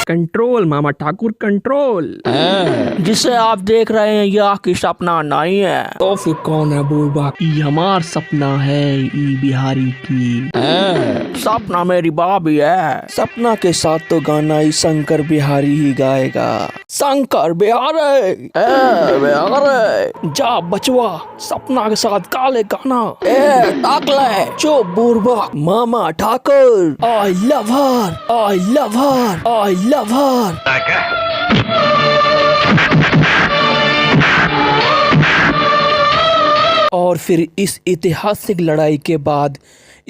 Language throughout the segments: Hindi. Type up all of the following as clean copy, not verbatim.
कंट्रोल मामा ठाकुर कंट्रोल। जिसे आप देख रहे हैं यह आपकी सपना नहीं है। तो फिर कौन है बुढ़बा? ई हमार सपना है ई बिहारी की। सपना मेरी बाबी है। सपना के साथ तो गाना ही शंकर बिहारी ही गाएगा। शंकर बिहारी बिहारी जा बचवा सपना के साथ काले गाना। टाकले जो बुढ़बा मामा Thakur I love her I love her I love her. और फिर इस ऐतिहासिक लड़ाई के बाद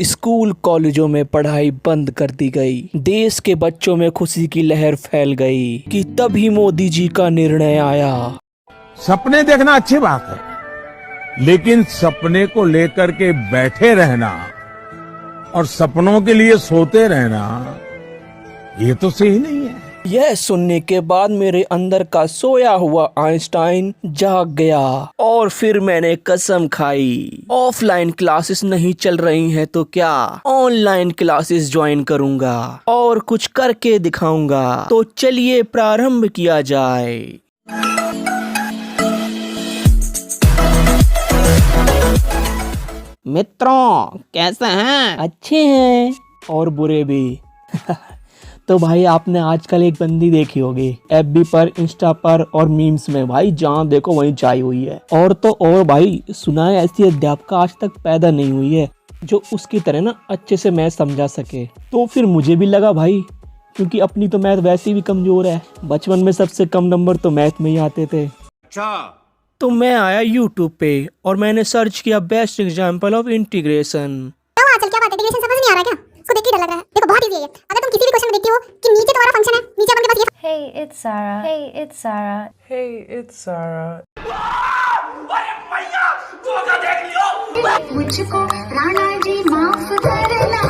स्कूल कॉलेजों में पढ़ाई बंद कर दी गई। देश के बच्चों में खुशी की लहर फैल गई कि तभी मोदी जी का निर्णय आया। सपने देखना अच्छी बात है, लेकिन सपने को लेकर के बैठे रहना और सपनों के लिए सोते रहना ये तो सही नहीं है। यह सुनने के बाद मेरे अंदर का सोया हुआ आइंस्टाइन जाग गया और फिर मैंने कसम खाई, ऑफलाइन क्लासेस नहीं चल रही हैं तो क्या ऑनलाइन क्लासेस ज्वाइन करूंगा और कुछ करके दिखाऊंगा। तो चलिए प्रारंभ किया जाए। मित्रों कैसे हैं? अच्छे हैं और बुरे भी। तो भाई आपने आजकल एक बंदी देखी होगी एफबी पर, इंस्टा पर और मीम्स में, भाई जहाँ देखो वहीं छाई हुई है। और तो और भाई सुना है ऐसी अध्यापिका आज तक पैदा नहीं हुई है जो उसकी तरह ना अच्छे से मैथ समझा सके। तो फिर मुझे भी लगा भाई, क्योंकि अपनी तो मैथ वैसे भी कमजोर है, बचपन में सबसे कम नंबर तो मैथ में ही आते थे। अच्छा तो मैं आया यूट्यूब पे और मैंने सर्च किया बेस्ट एग्जाम्पल ऑफ इंटीग्रेशन। आजकल क्या बात है, इंटीग्रेशन समझ नहीं आ रहा क्या? इसको देख के डर लग रहा है। देखो बहुत इजी है ये। अगर तुम किसी भी क्वेश्चन में देखती हो कि नीचे तुम्हारा फंक्शन है, नीचे अपन के पास ये Hey, it's Sarah. Hey, it's Sarah. Hey, it's Sarah. मुझको राणा जी माफ करना,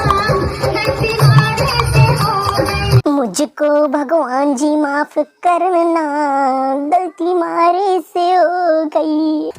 गलती मारे से हो गई। मुझको भगवान जी माफ करना, गलती मारे से हो गई।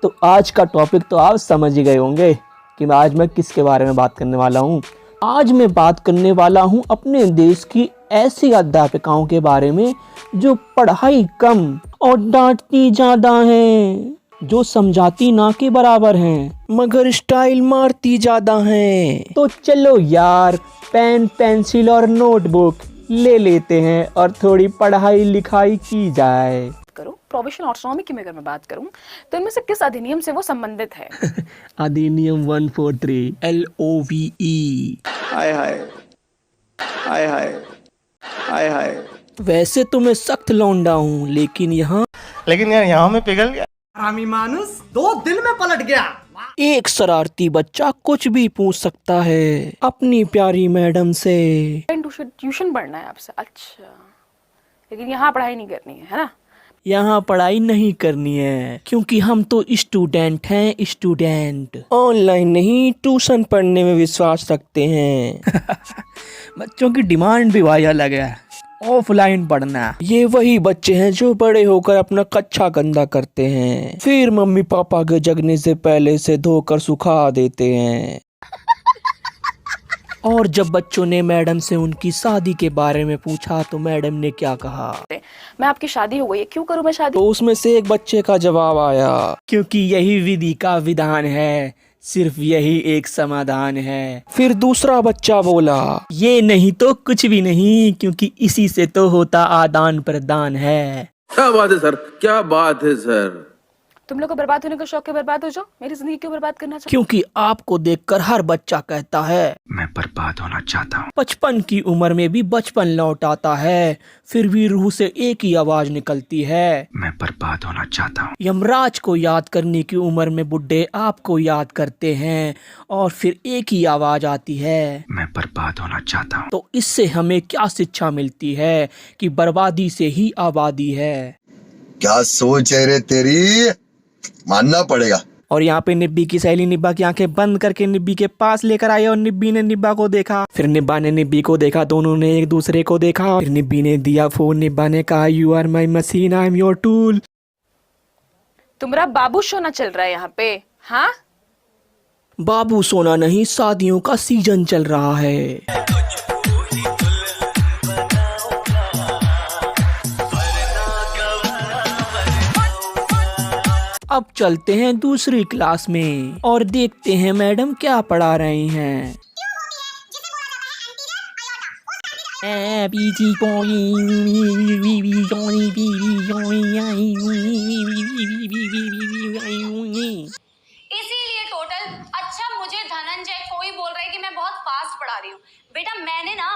तो आज का टॉपिक तो आप समझ ही गए होंगे कि आज मैं किसके बारे में बात करने वाला हूँ। आज मैं बात करने वाला हूँ अपने देश की ऐसी अध्यापिकाओं के बारे में जो पढ़ाई कम और डांटती ज्यादा हैं, जो समझाती ना के बराबर हैं मगर स्टाइल मारती ज्यादा हैं। तो चलो यार पेन पेंसिल और नोटबुक ले लेते हैं और थोड़ी पढ़ाई लिखाई की जाए। करूं प्रोविजनल ऑटोनॉमी की अगर मैं बात करूं तो इनमें से किस अधिनियम से वो संबंधित है? अधिनियम 143 LOVE। हाय हाय हाय हाय हाय हाय। वैसे तो मैं सख्त लौंडा हूँ लेकिन यार यहाँ में पिघल गया। हरामी मानुस 2 दिन में पलट गया। एक शरारती बच्चा कुछ भी पूछ सकता है अपनी प्यारी मैडम से। ट्यूशन पढ़ना है आपसे? अच्छा, लेकिन यहाँ पढ़ाई नहीं करनी है ना? यहाँ पढ़ाई नहीं करनी है क्योंकि हम तो स्टूडेंट हैं, स्टूडेंट। ऑनलाइन नहीं ट्यूशन पढ़ने में विश्वास रखते हैं। बच्चों की डिमांड भी भाई अलग है, ऑफलाइन पढ़ना। ये वही बच्चे हैं जो बड़े होकर अपना कच्चा गंदा करते हैं, फिर मम्मी पापा के जगने से पहले से धोकर सुखा देते हैं। और जब बच्चों ने मैडम से उनकी शादी के बारे में पूछा तो मैडम ने क्या कहा? मैं आपकी शादी हो गई है, क्यों करूं मैं शादी? तो उसमें से एक बच्चे का जवाब आया, क्योंकि यही विधि का विधान है, सिर्फ यही एक समाधान है। फिर दूसरा बच्चा बोला, ये नहीं तो कुछ भी नहीं, क्योंकि इसी से तो होता आदान प्रदान है। क्या बात है सर, क्या बात है सर। तुम लोग को बर्बाद होने का शौक है, बर्बाद हो जाओ। मेरी जिंदगी क्यों बर्बाद करना चाहते? क्योंकि आपको देखकर हर बच्चा कहता है मैं बर्बाद होना चाहता हूँ। 55 की उम्र में भी बचपन लौट आता है, फिर भी रूह से एक ही आवाज निकलती है, मैं बर्बाद होना चाहता हूँ। यमराज को याद करने की उम्र में बुड्ढे आपको याद करते हैं और फिर एक ही आवाज आती है, मैं बर्बाद होना चाहता हूँ। तो इससे हमें क्या शिक्षा मिलती है कि बर्बादी से ही आबादी है। क्या सोच है रे तेरी, मानना पड़ेगा। और यहाँ पे निब्बी की सहेली निब्बा की आंखें बंद करके निब्बी के पास लेकर आई और निब्बी ने निब्बा को देखा, फिर निब्बा ने निब्बी को देखा, दोनों ने एक दूसरे को देखा, फिर निब्बी ने दिया फोन, निब्बा ने कहा you are my machine, I am your tool. तुम्हारा बाबू सोना चल रहा है यहाँ पे, हाँ? बाबू सोना नहीं, शादियों का सीजन चल रहा है। अब चलते हैं दूसरी क्लास में और देखते हैं मैडम क्या पढ़ा रही हैं। इसीलिए टोटल। अच्छा, मुझे धनंजय कोई बोल रहा है कि मैं बहुत फास्ट पढ़ा रही हूँ। बेटा मैंने ना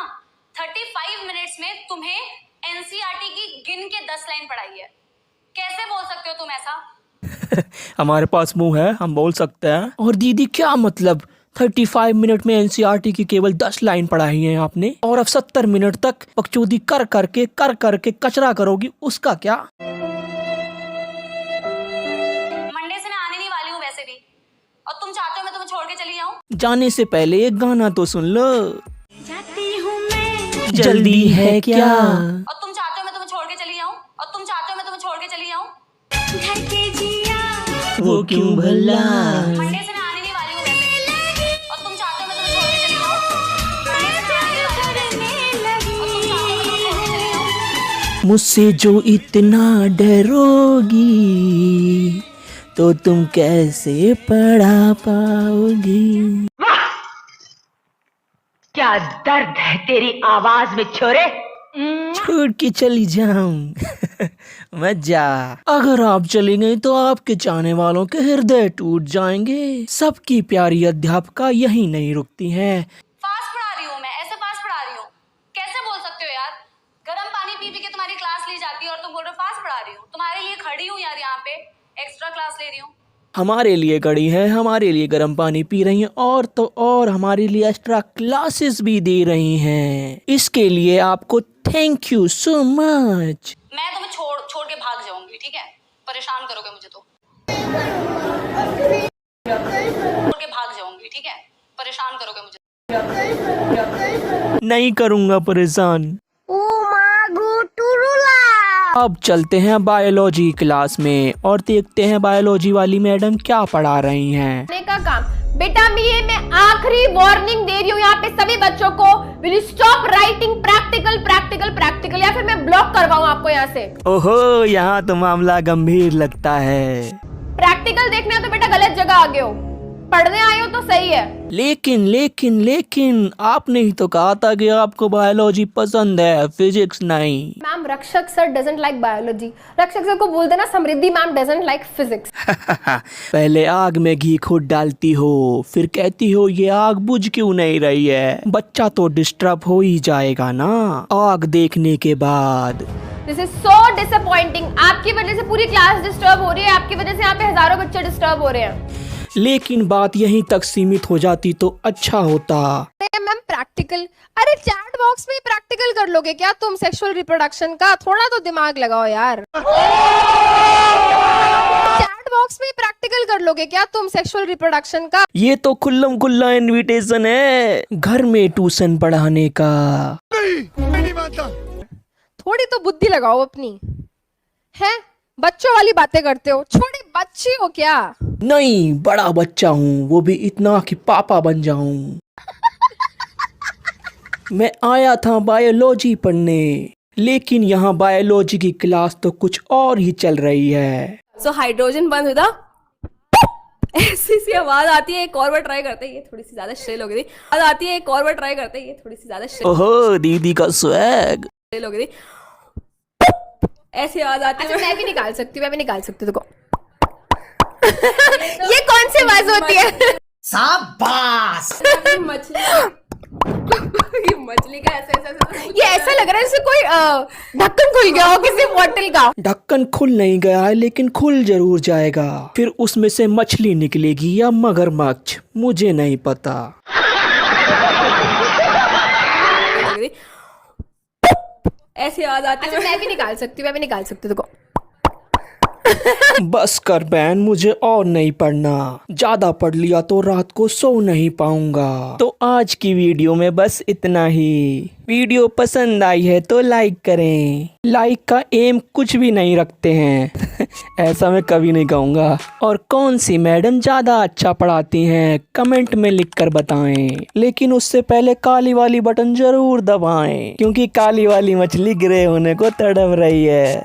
35 मिनट्स में तुम्हें एनसीईआरटी की गिन के 10 लाइन पढ़ाई है। कैसे बोल सकते हो तुम ऐसा? हमारे पास मुंह है, हम बोल सकते हैं। और दीदी क्या मतलब 35 मिनट में एनसीईआरटी की केवल 10 लाइन पढ़ाई है आपने, और अब 70 मिनट तक बकचोदी कर करके कचरा करोगी, उसका क्या? मंडे से मैं आने नहीं वाली हूँ वैसे भी, और तुम चाहते हो मैं तुम्हें छोड़ के चली जाऊँ? जाने से पहले एक गाना तो सुन लो। जल्दी है क्या? और तुम चाहते हो मैं तुम्हें छोड़ के चली जाऊँ? और तुम चाहते हो मैं तुम्हें छोड़ के चली जाऊँ? वो क्यों भला? मंडे से मैं आने नहीं वाली हूँ वैसे भी, और तुम चाहते हो मैं तुम्हें छोड़ के चली जाऊँ? मंडे से मैं आने नहीं वाली हूँ वैसे भी, और तुम चाहते हो मैं तुम्हें छोड़ के चली जाऊँ? मुझसे जो इतना डरोगी तो तुम कैसे पढ़ा पाओगी? क्या दर्द है तेरी आवाज में छोरे? छोड़ के चली जाऊं। मजा। अगर आप चली गई तो आपके चाहने वालों के हृदय टूट जाएंगे। सबकी प्यारी अध्यापिका यही नहीं रुकती हैं। फास्ट पढ़ा रही हूँ मैं, ऐसे फास्ट पढ़ा रही हूँ? कैसे बोल सकते हो यार? गर्म पानी पी पी के तुम्हारी क्लास ली जाती है और तुम बोल रहे हो फास्ट पढ़ा रही हूँ। तुम्हारे लिए खड़ी हूँ यार, यहाँ पे एक्स्ट्रा क्लास ले रही हूँ। हमारे लिए कड़ी है, हमारे लिए गर्म पानी पी रही हैं, और तो और हमारे लिए एक्स्ट्रा क्लासेस भी दे रही हैं। इसके लिए आपको थैंक यू सो मच। मैं तुम्हें छोड़ के भाग जाऊंगी, ठीक है? परेशान करोगे मुझे तो। छोड़ के भाग जाऊंगी, ठीक है? परेशान करोगे मुझे। नहीं करूंगा परेशान। अब चलते हैं बायोलॉजी क्लास में और देखते हैं बायोलॉजी वाली मैडम क्या पढ़ा रही हैं। का काम बेटा, मैं आखिरी वार्निंग दे रही हूँ यहाँ पे सभी बच्चों को। Will you stop writing practical practical practical, या फिर मैं ब्लॉक करवाऊँ आपको यहाँ से। ओहो, यहाँ तो मामला गंभीर लगता है। प्रैक्टिकल देखने हो तो बेटा गलत जगह आ गए हो, पढ़ने आए हो तो सही है। लेकिन आपने ही तो कहा था कि आपको बायोलॉजी पसंद है, फिजिक्स नहीं। मैम, रक्षक सर डजंट लाइक बायोलॉजी। रक्षक सर को बोल देना समृद्धि मैम डजंट लाइक फिजिक्स। पहले आग में घी खुद डालती हो, फिर कहती हो ये आग बुझ क्यों नहीं रही है। बच्चा तो डिस्टर्ब हो ही जाएगा ना आग देखने के बाद। This is so disappointing. आपकी वजह से पूरी क्लास डिस्टर्ब हो रही है, आपकी वजह से यहाँ पे हजारों बच्चे डिस्टर्ब हो रहे हैं। लेकिन बात यहीं तक सीमित हो जाती तो अच्छा होता। मैम प्रैक्टिकल, अरे चैट बॉक्स में प्रैक्टिकल कर लोगे क्या तुम सेक्सुअल रिप्रोडक्शन का? थोड़ा तो दिमाग लगाओ यार। चैट बॉक्स में प्रैक्टिकल कर लोगे क्या तुम सेक्सुअल रिप्रोडक्शन का? ये तो खुल्लम खुल्ला इनविटेशन है घर में ट्यूशन पढ़ाने का। नहीं मानता। थोड़ी तो बुद्धि लगाओ अपनी, है? बच्चों वाली बातें करते हो, छोटी बच्ची हो क्या? नहीं, बड़ा बच्चा हूँ, वो भी इतना कि पापा बन जाऊं। मैं आया था बायोलॉजी पढ़ने, लेकिन यहाँ बायोलॉजी की क्लास तो कुछ और ही चल रही है। सो हाइड्रोजन बंद हुआ, ऐसी सी आवाज आती है। एक और बार ट्राई करते हैं, ये थोड़ी सी ज्यादा श्रिल हो गई थी। आवाज आती है, एक और बार ट्राई करते हैं, ये थोड़ी सी ज्यादा श्रिल। ओहो, दीदी का स्वैग। श्रिल हो गई थी, ऐसी आवाज आती है। मैं भी निकाल सकती हूँ, देखो। ये कौन सी आवाज होती है? शाबाश। मछली का ऐसा ये ऐसा लग रहा है जैसे कोई ढक्कन खुल गया हो किसी बॉटल का। ढक्कन खुल नहीं गया है, लेकिन खुल जरूर जाएगा। फिर उसमें से मछली निकलेगी या मगरमच्छ, मुझे नहीं पता। ऐसी आवाज आती है। मैं भी निकाल सकती हूँ, देखो। बस कर बहन, मुझे और नहीं पढ़ना, ज्यादा पढ़ लिया तो रात को सो नहीं पाऊंगा। तो आज की वीडियो में बस इतना ही। वीडियो पसंद आई है तो लाइक करें। लाइक का एम कुछ भी नहीं रखते हैं ऐसा मैं कभी नहीं कहूँगा। और कौन सी मैडम ज़्यादा अच्छा पढ़ाती हैं कमेंट में लिखकर बताएं। लेकिन उससे पहले काली वाली बटन ज़रूर दबाएं, क्योंकि काली वाली मछली ग्रे होने को तड़प रही है।